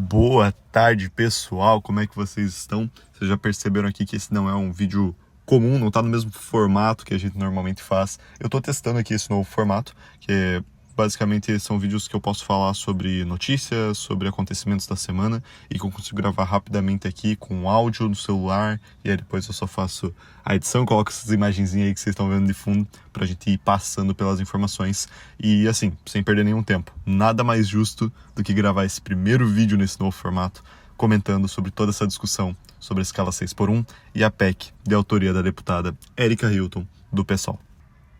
Boa tarde, pessoal, como é que vocês estão? Vocês já perceberam aqui que esse não é um vídeo comum, não está no mesmo formato que a gente normalmente faz. Eu estou testando aqui esse novo formato, que basicamente são vídeos que eu posso falar sobre notícias, sobre acontecimentos da semana e que eu consigo gravar rapidamente aqui com áudio no celular, e aí depois eu só faço a edição, coloco essas imagenzinhas aí que vocês estão vendo de fundo pra gente ir passando pelas informações e assim, sem perder nenhum tempo. Nada mais justo do que gravar esse primeiro vídeo nesse novo formato, comentando sobre toda essa discussão sobre a escala 6x1 e a PEC de autoria da deputada Erika Hilton, do PSOL.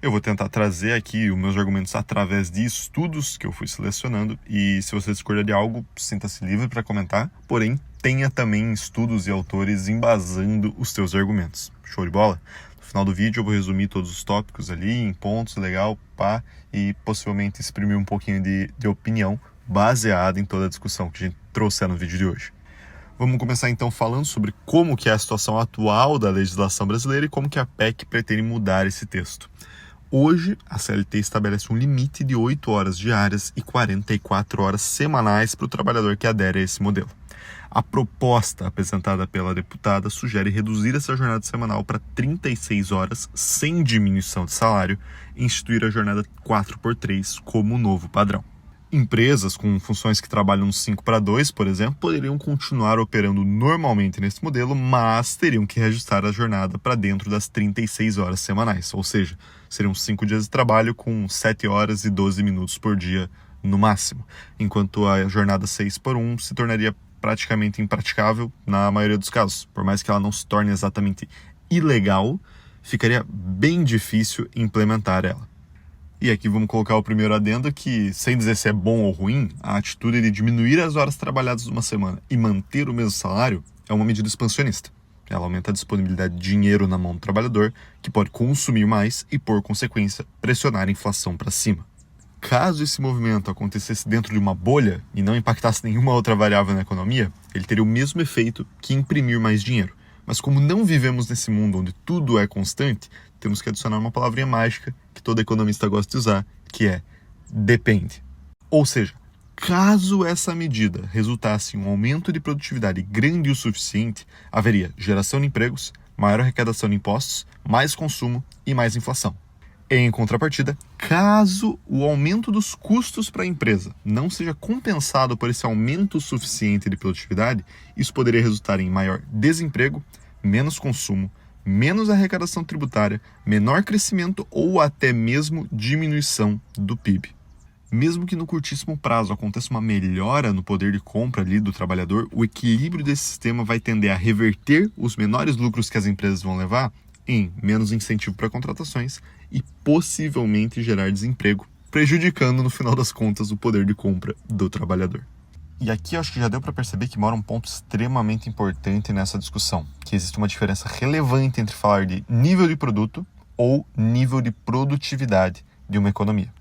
Eu vou tentar trazer aqui os meus argumentos através de estudos que eu fui selecionando e se você discordar de algo, sinta-se livre para comentar, porém tenha também estudos e autores embasando os seus argumentos. Show de bola? No final do vídeo eu vou resumir todos os tópicos ali em pontos, legal, pá, e possivelmente exprimir um pouquinho de opinião baseada em toda a discussão que a gente trouxe no vídeo de hoje. Vamos começar então falando sobre como que é a situação atual da legislação brasileira e como que a PEC pretende mudar esse texto. Hoje, a CLT estabelece um limite de 8 horas diárias e 44 horas semanais para o trabalhador que adere a esse modelo. A proposta apresentada pela deputada sugere reduzir essa jornada semanal para 36 horas sem diminuição de salário e instituir a jornada 4x3 como novo padrão. Empresas com funções que trabalham no 5x2, por exemplo, poderiam continuar operando normalmente nesse modelo, mas teriam que reajustar a jornada para dentro das 36 horas semanais, ou seja, seriam 5 dias de trabalho com 7 horas e 12 minutos por dia no máximo, enquanto a jornada 6x1 se tornaria praticamente impraticável na maioria dos casos. Por mais que ela não se torne exatamente ilegal, ficaria bem difícil implementar ela. E aqui vamos colocar o primeiro adendo que, sem dizer se é bom ou ruim, a atitude de diminuir as horas trabalhadas numa semana e manter o mesmo salário é uma medida expansionista. Ela aumenta a disponibilidade de dinheiro na mão do trabalhador, que pode consumir mais e, por consequência, pressionar a inflação para cima. Caso esse movimento acontecesse dentro de uma bolha e não impactasse nenhuma outra variável na economia, ele teria o mesmo efeito que imprimir mais dinheiro. Mas como não vivemos nesse mundo onde tudo é constante, temos que adicionar uma palavrinha mágica que todo economista gosta de usar, que é depende. Ou seja, caso essa medida resultasse em um aumento de produtividade grande o suficiente, haveria geração de empregos, maior arrecadação de impostos, mais consumo e mais inflação. Em contrapartida, caso o aumento dos custos para a empresa não seja compensado por esse aumento suficiente de produtividade, isso poderia resultar em maior desemprego, menos consumo, menos arrecadação tributária, menor crescimento ou até mesmo diminuição do PIB. Mesmo que no curtíssimo prazo aconteça uma melhora no poder de compra ali do trabalhador, o equilíbrio desse sistema vai tender a reverter os menores lucros que as empresas vão levar em menos incentivo para contratações e possivelmente gerar desemprego, prejudicando no final das contas o poder de compra do trabalhador. E aqui eu acho que já deu para perceber que mora um ponto extremamente importante nessa discussão, que existe uma diferença relevante entre falar de nível de produto ou nível de produtividade de uma economia.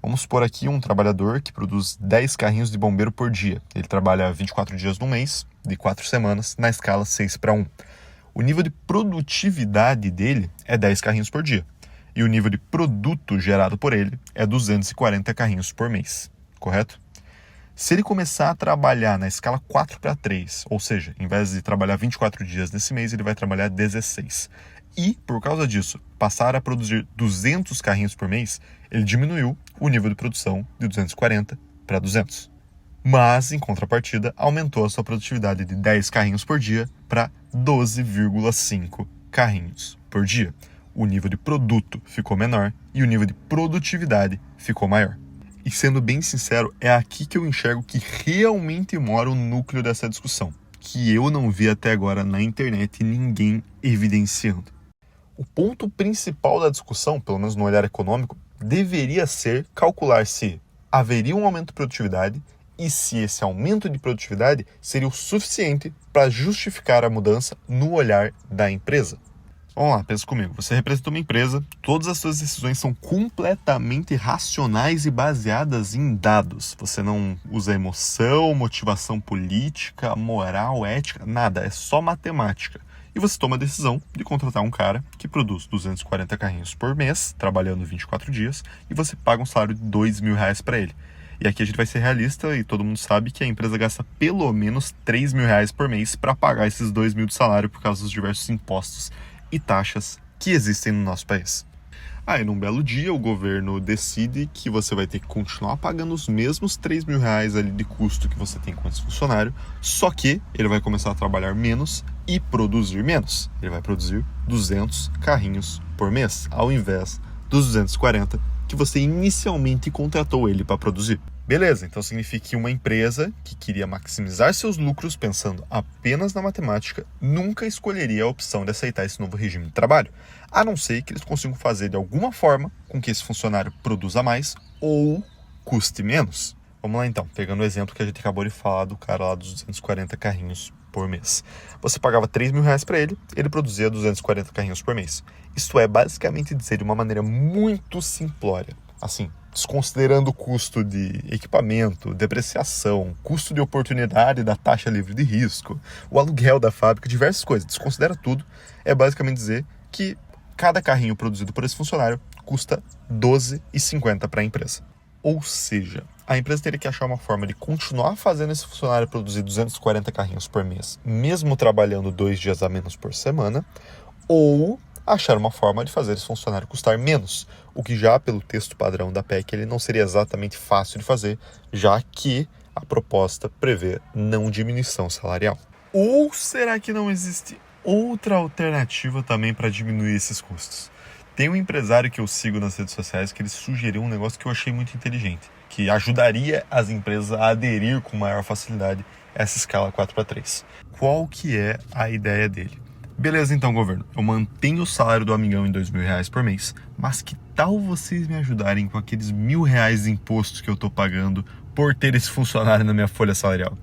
Vamos supor aqui um trabalhador que produz 10 carrinhos de bombeiro por dia. Ele trabalha 24 dias no mês, de 4 semanas, na escala 6x1. O nível de produtividade dele é 10 carrinhos por dia. E o nível de produto gerado por ele é 240 carrinhos por mês, correto? Se ele começar a trabalhar na escala 4x3, ou seja, em vez de trabalhar 24 dias nesse mês, ele vai trabalhar 16. E, por causa disso, passar a produzir 200 carrinhos por mês, ele diminuiu o nível de produção de 240 para 200. Mas, em contrapartida, aumentou a sua produtividade de 10 carrinhos por dia para 12,5 carrinhos por dia. O nível de produto ficou menor e o nível de produtividade ficou maior. E sendo bem sincero, é aqui que eu enxergo que realmente mora o núcleo dessa discussão, que eu não vi até agora na internet ninguém evidenciando. O ponto principal da discussão, pelo menos no olhar econômico, deveria ser calcular se haveria um aumento de produtividade e se esse aumento de produtividade seria o suficiente para justificar a mudança no olhar da empresa. Vamos lá, pensa comigo. Você representa uma empresa, todas as suas decisões são completamente racionais e baseadas em dados. Você não usa emoção, motivação política, moral, ética, nada. É só matemática. E você toma a decisão de contratar um cara que produz 240 carrinhos por mês, trabalhando 24 dias, e você paga um salário de R$2.000 para ele. E aqui a gente vai ser realista e todo mundo sabe que a empresa gasta pelo menos R$ 3.000 por mês para pagar esses 2.000 de salário por causa dos diversos impostos e taxas que existem no nosso país. Aí, num belo dia, o governo decide que você vai ter que continuar pagando os mesmos R$ 3.000 ali de custo que você tem com esse funcionário, só que ele vai começar a trabalhar menos e produzir menos. Ele vai produzir 200 carrinhos por mês, ao invés dos 240 que você inicialmente contratou ele para produzir. Beleza, então significa que uma empresa que queria maximizar seus lucros pensando apenas na matemática nunca escolheria a opção de aceitar esse novo regime de trabalho, a não ser que eles consigam fazer de alguma forma com que esse funcionário produza mais ou custe menos. Vamos lá então, pegando o exemplo que a gente acabou de falar do cara lá dos 240 carrinhos por mês. Você pagava R$ 3.000 para ele, ele produzia 240 carrinhos por mês. Isto é basicamente dizer de uma maneira muito simplória, assim, desconsiderando o custo de equipamento, depreciação, custo de oportunidade da taxa livre de risco, o aluguel da fábrica, diversas coisas, desconsidera tudo, é basicamente dizer que cada carrinho produzido por esse funcionário custa R$ 12,50 para a empresa. Ou seja, a empresa teria que achar uma forma de continuar fazendo esse funcionário produzir 240 carrinhos por mês, mesmo trabalhando 2 dias a menos por semana, ou achar uma forma de fazer esse funcionário custar menos, o que já pelo texto padrão da PEC ele não seria exatamente fácil de fazer, já que a proposta prevê não diminuição salarial. Ou será que não existe outra alternativa também para diminuir esses custos? Tem um empresário que eu sigo nas redes sociais que ele sugeriu um negócio que eu achei muito inteligente, que ajudaria as empresas a aderir com maior facilidade a essa escala 4x3. Qual que é a ideia dele? Beleza então, governo, eu mantenho o salário do amigão em R$ 2.000 por mês, mas que tal vocês me ajudarem com aqueles R$ 1.000 de imposto que eu estou pagando por ter esse funcionário na minha folha salarial?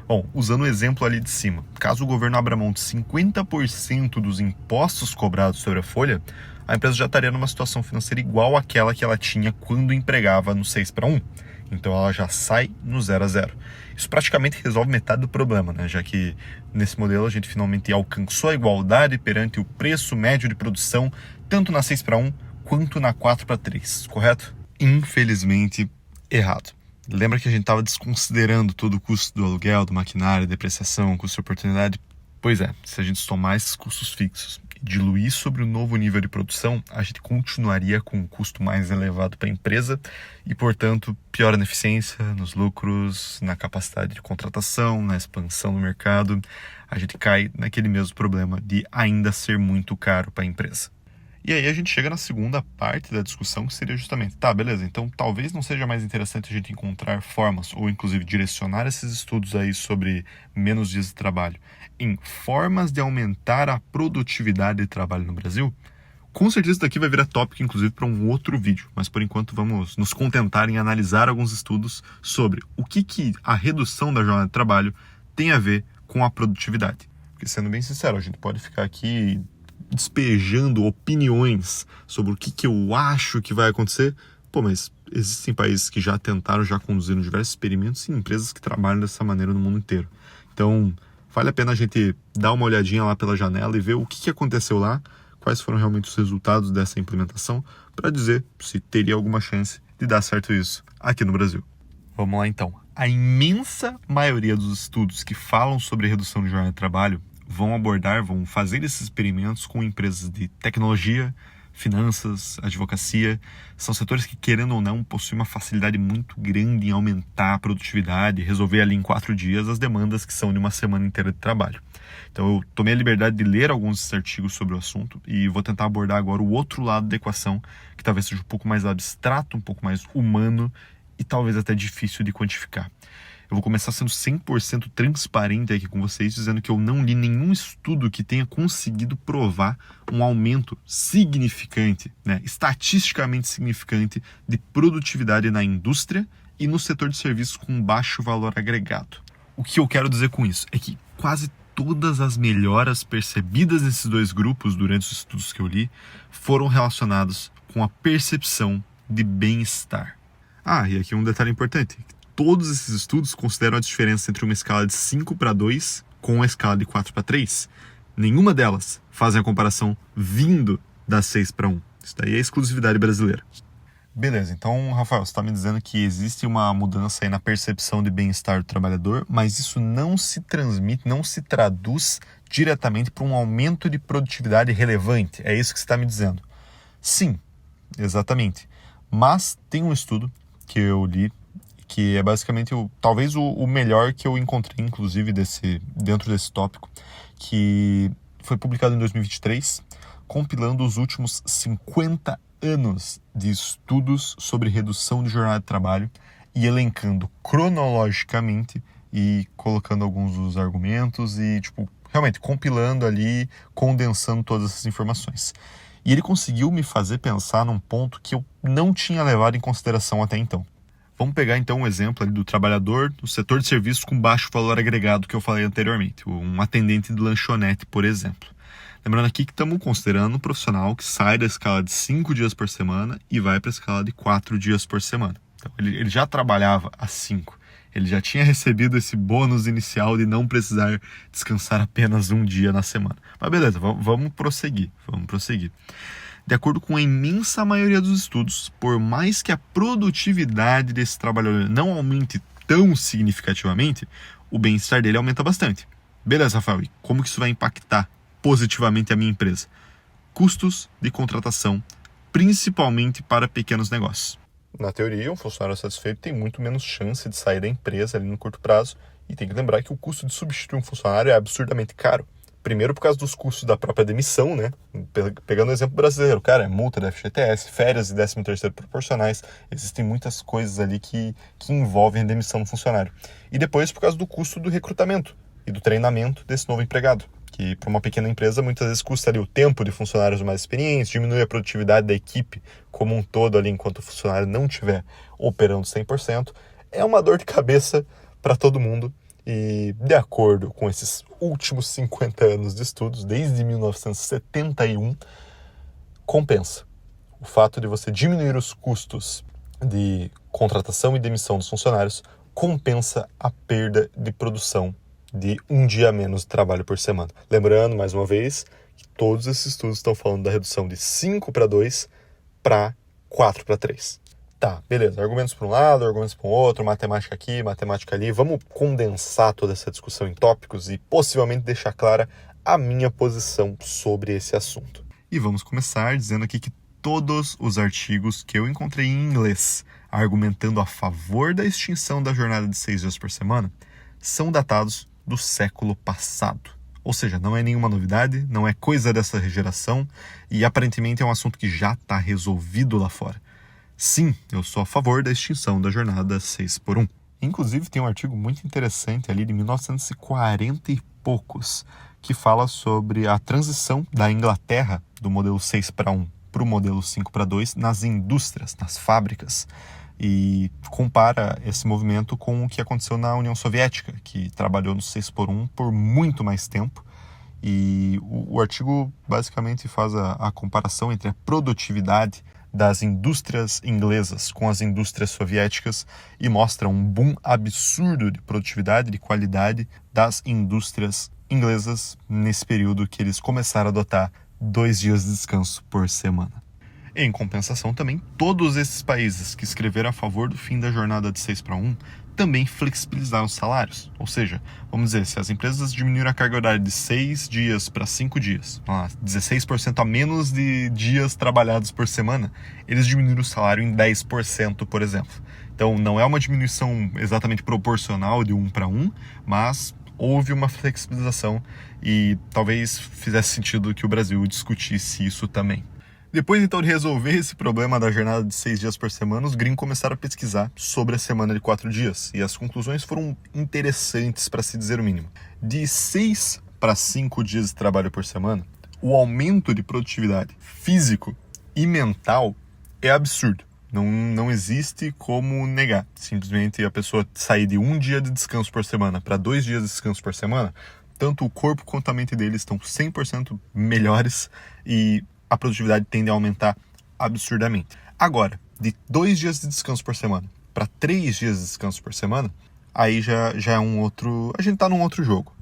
Bom, usando o exemplo ali de cima, caso o governo abra mão de 50% dos impostos cobrados sobre a folha, a empresa já estaria numa situação financeira igual àquela que ela tinha quando empregava no 6x1. Então ela já sai no 0x0. Isso praticamente resolve metade do problema, né? Já que nesse modelo a gente finalmente alcançou a igualdade perante o preço médio de produção, tanto na 6x1 quanto na 4x3, correto? Infelizmente, errado. Lembra que a gente estava desconsiderando todo o custo do aluguel, do maquinário, depreciação, custo de oportunidade? Pois é, se a gente somar esses custos fixos e diluir sobre o novo nível de produção, a gente continuaria com um custo mais elevado para a empresa e, portanto, piora na eficiência, nos lucros, na capacidade de contratação, na expansão no mercado. A gente cai naquele mesmo problema de ainda ser muito caro para a empresa. E aí a gente chega na segunda parte da discussão, que seria justamente, tá, beleza, então talvez não seja mais interessante a gente encontrar formas, ou inclusive direcionar esses estudos aí sobre menos dias de trabalho, em formas de aumentar a produtividade de trabalho no Brasil? Com certeza isso daqui vai virar tópico, inclusive, para um outro vídeo, mas por enquanto vamos nos contentar em analisar alguns estudos sobre o que a redução da jornada de trabalho tem a ver com a produtividade. Porque, sendo bem sincero, a gente pode ficar aqui despejando opiniões sobre o que eu acho que vai acontecer. Pô, mas existem países que já tentaram, já conduziram diversos experimentos e empresas que trabalham dessa maneira no mundo inteiro. Então, vale a pena a gente dar uma olhadinha lá pela janela e ver o que aconteceu lá, quais foram realmente os resultados dessa implementação, para dizer se teria alguma chance de dar certo isso aqui no Brasil. Vamos lá então. A imensa maioria dos estudos que falam sobre redução de jornada de trabalho vão fazer esses experimentos com empresas de tecnologia, finanças, advocacia. São setores que, querendo ou não, possuem uma facilidade muito grande em aumentar a produtividade, resolver ali em 4 dias as demandas que são de uma semana inteira de trabalho. Então eu tomei a liberdade de ler alguns desses artigos sobre o assunto e vou tentar abordar agora o outro lado da equação, que talvez seja um pouco mais abstrato, um pouco mais humano e talvez até difícil de quantificar. Eu vou começar sendo 100% transparente aqui com vocês, dizendo que eu não li nenhum estudo que tenha conseguido provar um aumento significante, estatisticamente significante, de produtividade na indústria e no setor de serviços com baixo valor agregado. O que eu quero dizer com isso é que quase todas as melhoras percebidas nesses dois grupos durante os estudos que eu li foram relacionadas com a percepção de bem-estar. E aqui um detalhe importante. Todos esses estudos consideram a diferença entre uma escala de 5:2 com a escala de 4:3. Nenhuma delas fazem a comparação vindo da 6:1. Isso daí é exclusividade brasileira. Beleza, então, Rafael, você está me dizendo que existe uma mudança aí na percepção de bem-estar do trabalhador, mas isso não se transmite, não se traduz diretamente para um aumento de produtividade relevante. É isso que você está me dizendo? Sim, exatamente. Mas tem um estudo que eu li, que é basicamente talvez o melhor que eu encontrei, inclusive, dentro desse tópico, que foi publicado em 2023, compilando os últimos 50 anos de estudos sobre redução de jornada de trabalho e elencando cronologicamente e colocando alguns dos argumentos e, realmente compilando ali, condensando todas essas informações. E ele conseguiu me fazer pensar num ponto que eu não tinha levado em consideração até então. Vamos pegar então um exemplo ali do trabalhador do setor de serviços com baixo valor agregado que eu falei anteriormente, um atendente de lanchonete, por exemplo. Lembrando aqui que estamos considerando um profissional que sai da escala de 5 dias por semana e vai para a escala de 4 dias por semana. Então, ele já trabalhava a 5. Ele já tinha recebido esse bônus inicial de não precisar descansar apenas um dia na semana. Mas beleza, vamos prosseguir. De acordo com a imensa maioria dos estudos, por mais que a produtividade desse trabalhador não aumente tão significativamente, o bem-estar dele aumenta bastante. Beleza, Rafael, e como que isso vai impactar positivamente a minha empresa? Custos de contratação, principalmente para pequenos negócios. Na teoria, um funcionário satisfeito tem muito menos chance de sair da empresa ali no curto prazo, e tem que lembrar que o custo de substituir um funcionário é absurdamente caro. Primeiro por causa dos custos da própria demissão, né? Pegando o exemplo brasileiro, cara, é multa da FGTS, férias e 13º proporcionais. Existem muitas coisas ali que envolvem a demissão do funcionário. E depois por causa do custo do recrutamento e do treinamento desse novo empregado, que para uma pequena empresa muitas vezes custa ali o tempo de funcionários mais experientes, diminui a produtividade da equipe como um todo ali enquanto o funcionário não estiver operando 100%. É uma dor de cabeça para todo mundo. E, de acordo com esses últimos 50 anos de estudos, desde 1971, compensa. O fato de você diminuir os custos de contratação e demissão dos funcionários compensa a perda de produção de um dia a menos de trabalho por semana. Lembrando, mais uma vez, que todos esses estudos estão falando da redução de 5 para 2 para 4 para 3. Tá, beleza. Argumentos para um lado, argumentos para o outro, matemática aqui, matemática ali. Vamos condensar toda essa discussão em tópicos e possivelmente deixar clara a minha posição sobre esse assunto. E vamos começar dizendo aqui que todos os artigos que eu encontrei em inglês argumentando a favor da extinção da jornada de 6 dias por semana são datados do século passado. Ou seja, não é nenhuma novidade, não é coisa dessa geração e aparentemente é um assunto que já está resolvido lá fora. Sim, eu sou a favor da extinção da jornada 6x1. Inclusive, tem um artigo muito interessante ali de 1940 e poucos, que fala sobre a transição da Inglaterra do modelo 6x1 para o modelo 5x2 nas indústrias, nas fábricas, e compara esse movimento com o que aconteceu na União Soviética, que trabalhou no 6x1 por muito mais tempo. E o artigo basicamente faz a comparação entre a produtividade das indústrias inglesas com as indústrias soviéticas e mostra um boom absurdo de produtividade, de qualidade das indústrias inglesas nesse período que eles começaram a adotar 2 dias de descanso por semana. Em compensação também, todos esses países que escreveram a favor do fim da jornada de 6x1 também flexibilizaram os salários. Ou seja, vamos dizer, se as empresas diminuíram a carga horária de 6 dias para 5 dias, 16% a menos de dias trabalhados por semana, eles diminuíram o salário em 10%, por exemplo. Então, não é uma diminuição exatamente proporcional de 1 para 1, mas houve uma flexibilização e talvez fizesse sentido que o Brasil discutisse isso também. Depois, então, de resolver esse problema da jornada de 6 dias por semana, os gringos começaram a pesquisar sobre a semana de 4 dias. E as conclusões foram interessantes, para se dizer o mínimo. De 6 para 5 dias de trabalho por semana, o aumento de produtividade físico e mental é absurdo. Não existe como negar. Simplesmente a pessoa sair de 1 dia de descanso por semana para 2 dias de descanso por semana, tanto o corpo quanto a mente deles estão 100% melhores e a produtividade tende a aumentar absurdamente. Agora, de 2 dias de descanso por semana para 3 dias de descanso por semana, aí já é um outro... A gente tá num outro jogo.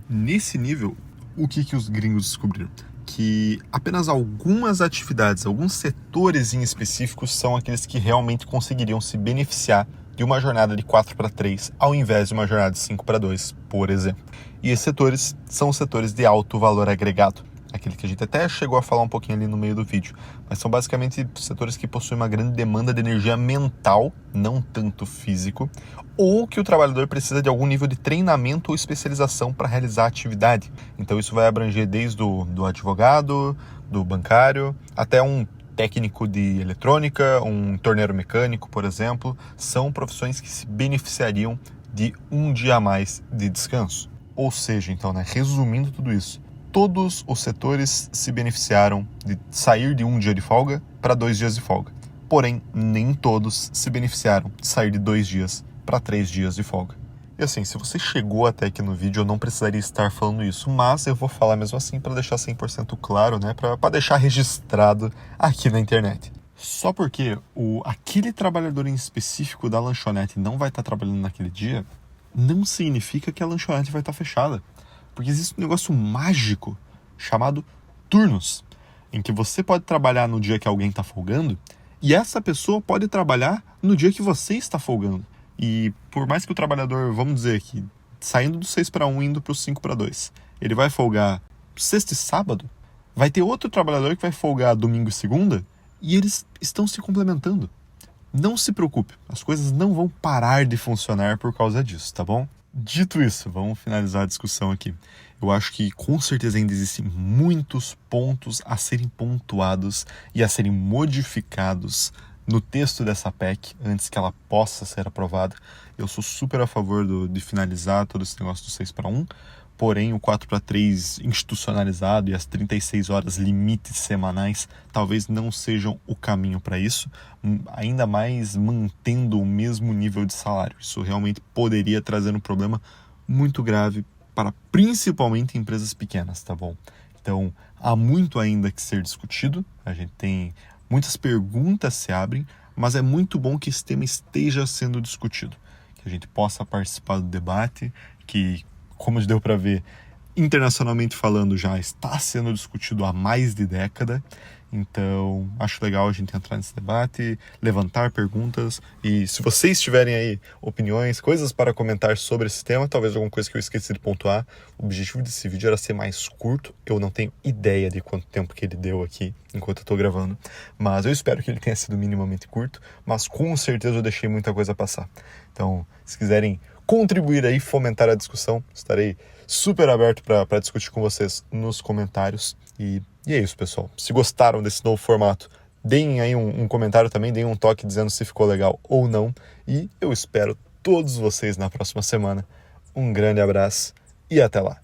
Nesse nível, o que os gringos descobriram? que apenas algumas atividades, alguns setores em específicos são aqueles que realmente conseguiriam se beneficiar de uma jornada de 4/3 ao invés de uma jornada de 5/2, por exemplo. E esses setores são os setores de alto valor agregado, aquele que a gente até chegou a falar um pouquinho ali no meio do vídeo, mas são basicamente setores que possuem uma grande demanda de energia mental, não tanto físico, ou que o trabalhador precisa de algum nível de treinamento ou especialização para realizar a atividade. Então isso vai abranger desde do advogado, do bancário, até um técnico de eletrônica, um torneiro mecânico, por exemplo, são profissões que se beneficiariam de um dia a mais de descanso. Ou seja, então, resumindo tudo isso, todos os setores se beneficiaram de sair de um dia de folga para 2 dias de folga. Porém, nem todos se beneficiaram de sair de 2 dias para 3 dias de folga. E assim, se você chegou até aqui no vídeo, eu não precisaria estar falando isso, mas eu vou falar mesmo assim para deixar 100% claro, para deixar registrado aqui na internet. Só porque aquele trabalhador em específico da lanchonete não vai estar trabalhando naquele dia, não significa que a lanchonete vai estar fechada. Porque existe um negócio mágico chamado turnos, em que você pode trabalhar no dia que alguém está folgando e essa pessoa pode trabalhar no dia que você está folgando. E por mais que o trabalhador, vamos dizer que saindo do 6/1 indo para o 5/2, ele vai folgar sexta e sábado, vai ter outro trabalhador que vai folgar domingo e segunda e eles estão se complementando. Não se preocupe, as coisas não vão parar de funcionar por causa disso, tá bom? Dito isso, vamos finalizar a discussão aqui. Eu acho que com certeza ainda existem muitos pontos a serem pontuados e a serem modificados no texto dessa PEC antes que ela possa ser aprovada. Eu sou super a favor de finalizar todo esse negócio do 6/1, porém o 4/3 institucionalizado e as 36 horas limites semanais talvez não sejam o caminho para isso, ainda mais mantendo o mesmo nível de salário. Isso realmente poderia trazer um problema muito grave para principalmente empresas pequenas, tá bom? Então, há muito ainda que ser discutido, a gente tem muitas perguntas se abrem, mas é muito bom que esse tema esteja sendo discutido, que a gente possa participar do debate, que, como deu para ver, internacionalmente falando, já está sendo discutido há mais de década. Então, acho legal a gente entrar nesse debate, levantar perguntas. E se vocês tiverem aí opiniões, coisas para comentar sobre esse tema, talvez alguma coisa que eu esqueci de pontuar, o objetivo desse vídeo era ser mais curto. Eu não tenho ideia de quanto tempo que ele deu aqui enquanto eu estou gravando, mas eu espero que ele tenha sido minimamente curto, mas com certeza eu deixei muita coisa passar. Então, se quiserem contribuir aí, fomentar a discussão, estarei super aberto para discutir com vocês nos comentários. E é isso, pessoal. Se gostaram desse novo formato, deem aí um comentário também, deem um toque dizendo se ficou legal ou não. E eu espero todos vocês na próxima semana. Um grande abraço e até lá.